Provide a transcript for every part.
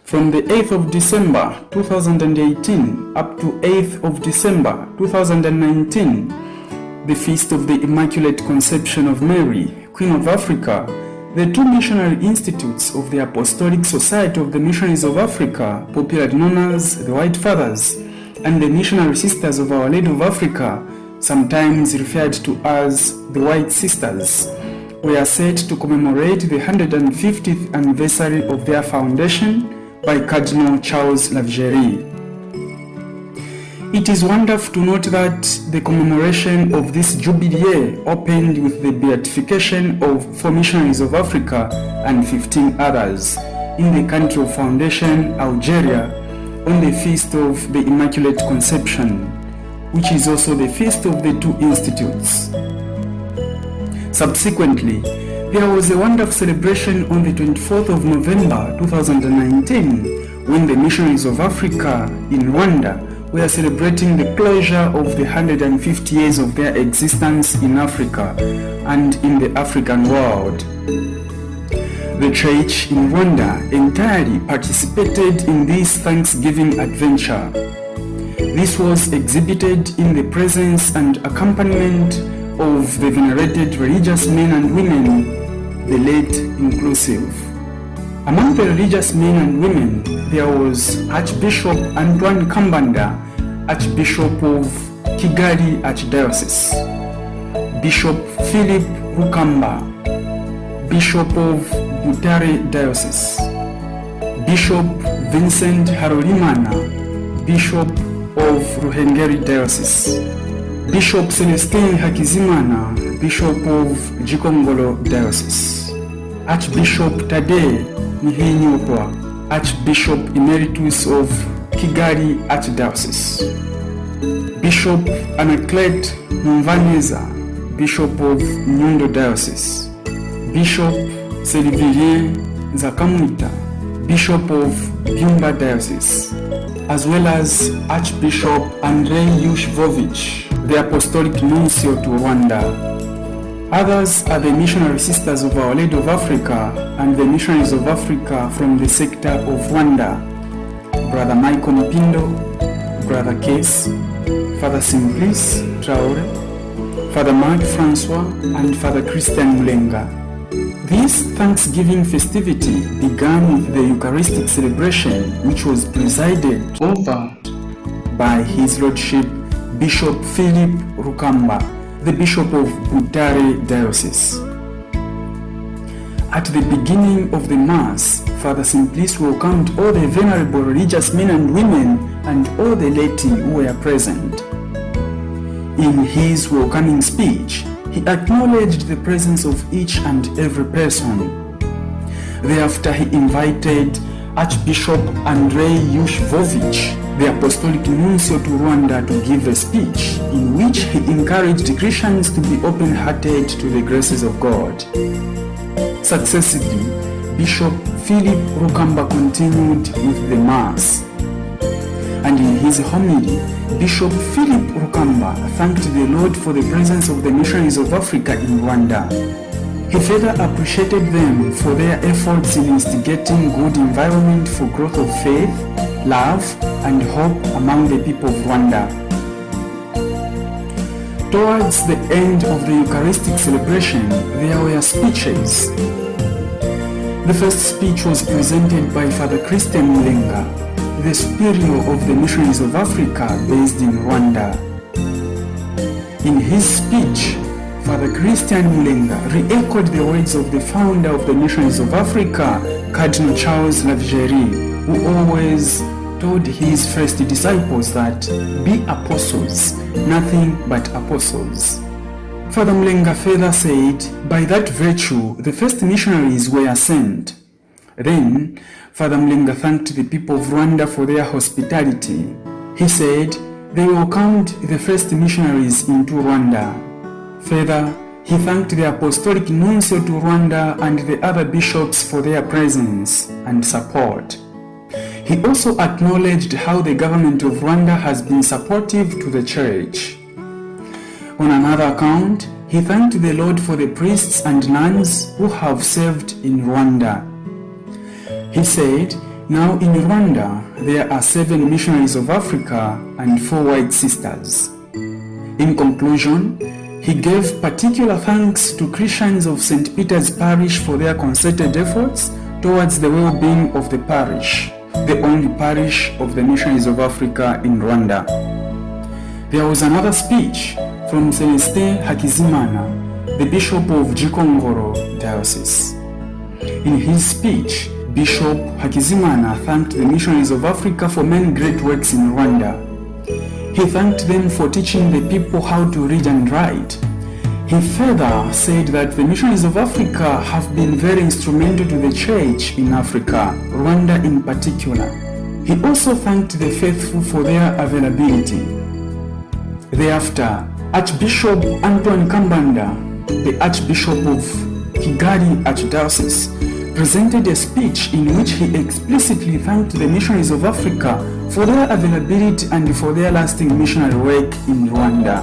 From the 8th of December 2018 up to 8th of December 2019, the Feast of the Immaculate Conception of Mary, Queen of Africa, the two missionary institutes of the Apostolic Society of the Missionaries of Africa, popularly known as the White Fathers, and the Missionary Sisters of Our Lady of Africa, sometimes referred to as the White Sisters, were set to commemorate the 150th anniversary of their foundation by Cardinal Charles Lavigerie. It is wonderful to note that the commemoration of this jubilee year opened with the beatification of 4 missionaries of Africa and 15 others in the country of foundation, Algeria, on the Feast of the Immaculate Conception, which is also the feast of the two institutes. Subsequently, there was a wonderful celebration on the 24th of November 2019 when the Missionaries of Africa in Rwanda were celebrating the closure of the 150 years of their existence in Africa and in the African world. The Church in Rwanda entirely participated in this Thanksgiving adventure. This was exhibited in the presence and accompaniment of the venerated religious men and women, the late inclusive. Among the religious men and women, there was Archbishop Antoine Kambanda, Archbishop of Kigali Archdiocese, Bishop Philip Rukamba, Bishop of Butare Diocese, Bishop Vincent Harolimana, Bishop of Ruhengeri Diocese, Bishop Celestin Hakizimana, Bishop of Gikongolo Diocese, Archbishop Tade Nihinyokwa, Archbishop Emeritus of Kigali Archdiocese, Bishop Anaclet Mvaneza, Bishop of Nyundo Diocese, Bishop Selivien Zakamwita, Bishop of Byumba Diocese, as well as Archbishop Andrei Yushvovich, the Apostolic Nuncio to Rwanda. Others are the Missionary Sisters of Our Lady of Africa and the Missionaries of Africa from the sector of Rwanda, Brother Michael Mpindo, Brother Case, Father Simplice Traore, Father Mark Francois, and Father Christian Mulenga. This Thanksgiving festivity began with the Eucharistic celebration, which was presided over by His Lordship Bishop Philip Rukamba, the Bishop of Butare Diocese. At the beginning of the Mass, Father Simplice welcomed all the venerable religious men and women and all the laity who were present. In his welcoming speech, he acknowledged the presence of each and every person. Thereafter, he invited Archbishop Andrei Yushvovich, the Apostolic Nuncio to Rwanda, to give a speech in which he encouraged Christians to be open-hearted to the graces of God. Successively, Bishop Philip Rukamba continued with the Mass. And in his homily, Bishop Philip Rukamba thanked the Lord for the presence of the Missionaries of Africa in Rwanda. He further appreciated them for their efforts in instigating good environment for growth of faith, love, and hope among the people of Rwanda. Towards the end of the Eucharistic celebration, there were speeches. The first speech was presented by Father Christian Mulenga, the superior of the Missionaries of Africa based in Rwanda. In his speech, Father Christian Mulenga re-echoed the words of the founder of the Missionaries of Africa, Cardinal Charles Lavigerie, who always told his first disciples that be apostles, nothing but apostles. Father Mulenga further said, by that virtue, the first missionaries were sent. Then, Father Mulenga thanked the people of Rwanda for their hospitality. He said, they welcomed the first missionaries into Rwanda. Further, he thanked the Apostolic Nuncio to Rwanda and the other bishops for their presence and support. He also acknowledged how the government of Rwanda has been supportive to the church. On another account, he thanked the Lord for the priests and nuns who have served in Rwanda. He said, "Now in Rwanda, there are 7 missionaries of Africa and 4 white sisters." In conclusion, he gave particular thanks to Christians of St. Peter's Parish for their concerted efforts towards the well-being of the parish, the only parish of the Missionaries of Africa in Rwanda. There was another speech from Celestin Hakizimana, the Bishop of Gikongoro Diocese. In his speech, Bishop Hakizimana thanked the Missionaries of Africa for many great works in Rwanda. He thanked them for teaching the people how to read and write. He further said that the Missionaries of Africa have been very instrumental to the Church in Africa, Rwanda in particular. He also thanked the faithful for their availability. Thereafter, Archbishop Antoine Kambanda, the Archbishop of Kigali Archdiocese, presented a speech in which he explicitly thanked the Missionaries of Africa for their availability and for their lasting missionary work in Rwanda.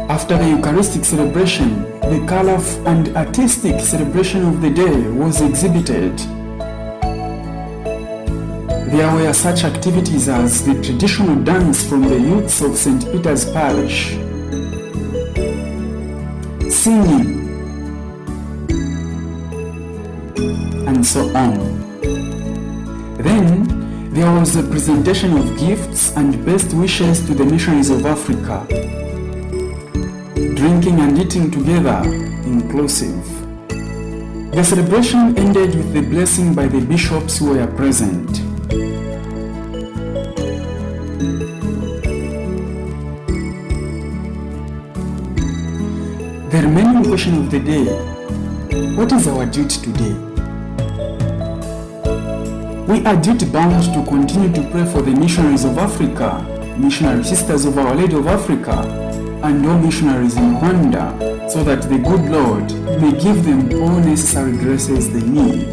After the Eucharistic celebration, the colorful and artistic celebration of the day was exhibited. There were such activities as the traditional dance from the youths of St. Peter's Parish, singing, and so on. Then there was a presentation of gifts and best wishes to the Missionaries of Africa. Drinking and eating together, inclusive. The celebration ended with the blessing by the bishops who were present. The remaining question of the day: what is our duty today? We are duty-bound to continue to pray for the missionaries of Africa, missionary sisters of Our Lady of Africa, and all missionaries in Rwanda, so that the good Lord may give them all necessary graces they need.